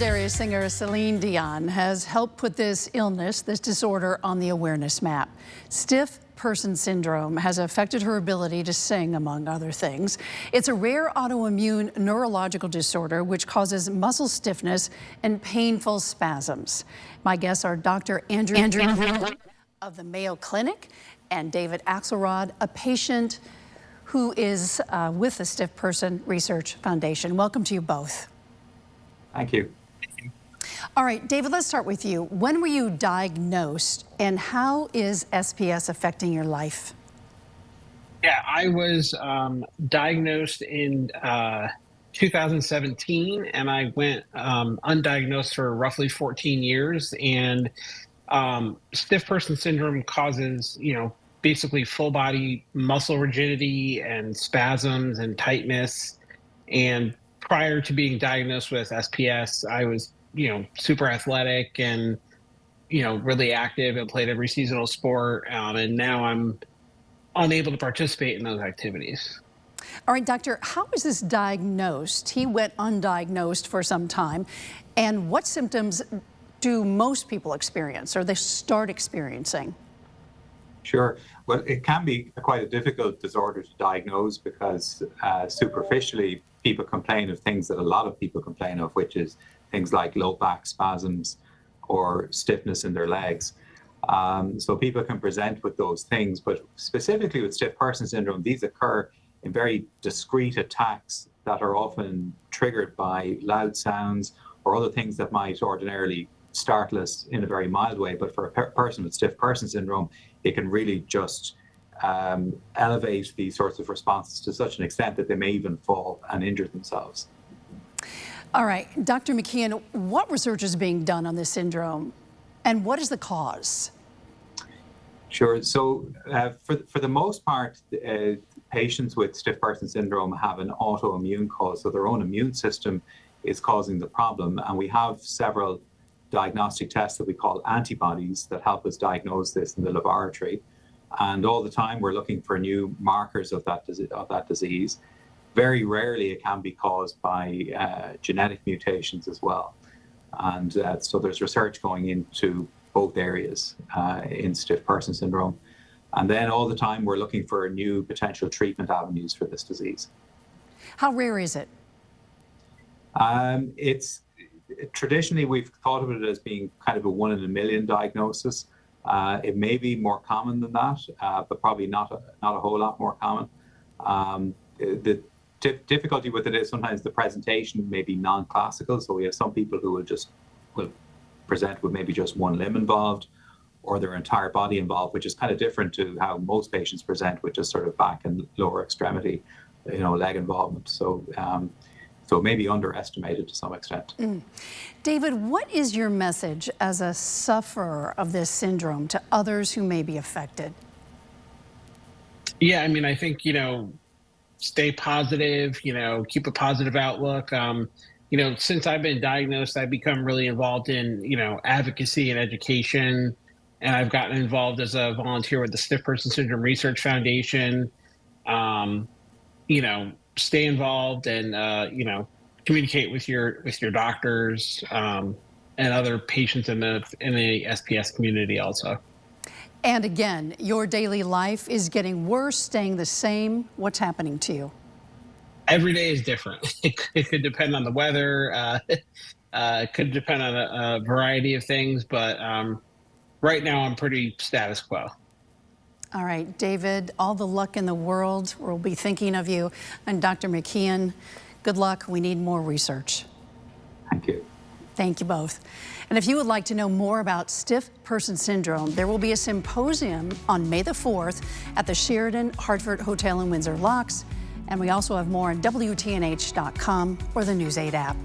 Legendary singer Celine Dion has helped put this illness, this disorder, on the awareness map. Stiff person syndrome has affected her ability to sing, among other things. It's a rare autoimmune neurological disorder which causes muscle stiffness and painful spasms. My guests are Dr. Andrew of the Mayo Clinic and David Axelrod, a patient who is with the Stiff Person Research Foundation. Welcome to you both. Thank you. All right, David, let's start with you. When were you diagnosed, and how is SPS affecting your life? Yeah, I was diagnosed in 2017, and I went undiagnosed for roughly 14 years. And stiff person syndrome causes, basically full body muscle rigidity and spasms and tightness. And prior to being diagnosed with SPS, I was, super athletic and, really active and played every seasonal sport. And now I'm unable to participate in those activities. All right, doctor, how was this diagnosed? He went undiagnosed for some time. And what symptoms do most people experience, or they start experiencing? Sure. Well, it can be quite a difficult disorder to diagnose because superficially people complain of things that a lot of people complain of, which is things like low back spasms or stiffness in their legs. So people can present with those things, but specifically with stiff person syndrome, these occur in very discrete attacks that are often triggered by loud sounds or other things that might ordinarily startle us in a very mild way. But for a person with stiff person syndrome, it can really just elevate these sorts of responses to such an extent that they may even fall and injure themselves. All right, Dr. McKeon, what research is being done on this syndrome, and what is the cause? Sure. So for the most part, patients with stiff person syndrome have an autoimmune cause, so their own immune system is causing the problem. And we have several diagnostic tests that we call antibodies that help us diagnose this in the laboratory. And all the time we're looking for new markers of that disease. Very rarely it can be caused by genetic mutations as well. And so there's research going into both areas in stiff person syndrome. And then all the time we're looking for new potential treatment avenues for this disease. How rare is it? Traditionally, we've thought of it as being kind of a 1 in a million diagnosis. It may be more common than that, but probably not a whole lot more common. The difficulty with it is sometimes the presentation may be non-classical. So we have some people who will present with maybe just one limb involved or their entire body involved, which is kind of different to how most patients present with just sort of back and lower extremity, leg involvement. So it may be underestimated to some extent. David, what is your message as a sufferer of this syndrome to others who may be affected? Yeah, I think, stay positive, keep a positive outlook. Since I've been diagnosed, I've become really involved in, advocacy and education. And I've gotten involved as a volunteer with the Stiff Person Syndrome Research Foundation. Stay involved and, communicate with your doctors and other patients in the SPS community also. And again, your daily life is getting worse, staying the same. What's happening to you? Every day is different. It could depend on the weather. It could depend on a variety of things, but right now I'm pretty status quo. All right, David, all the luck in the world. We'll be thinking of you. And Dr. McKeon, good luck. We need more research. Thank you. Thank you both. And if you would like to know more about stiff person syndrome, there will be a symposium on May the 4th at the Sheraton Hartford Hotel in Windsor Locks. And we also have more on WTNH.com or the News 8 app.